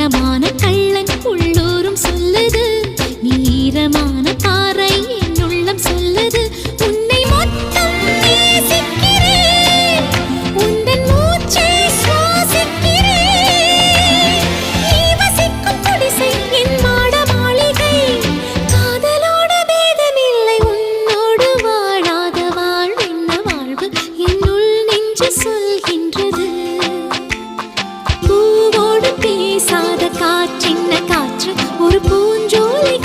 நீளமான கள்ளன் உள்ளூரும் சொல்லுது, நீரமான பாறை என் உள்ளம் சொல்லுது. உன்னை மொத்தம் நேசிக்கிறேன், உந்தன் மூச்சை சுவாசிக்கிறேன். நீ வசிக்கும் குடிசை என் மாட மாளிகை, காதலோட பேதமில்லை உன்னோடு வாழாத வாழ்வென்ன வாழ்வு என்னுள் நெஞ்சு சொல்கின்றது. பூவோடு பேசாத காற்றின்ன காற்று ஒரு பூஞ்சோலை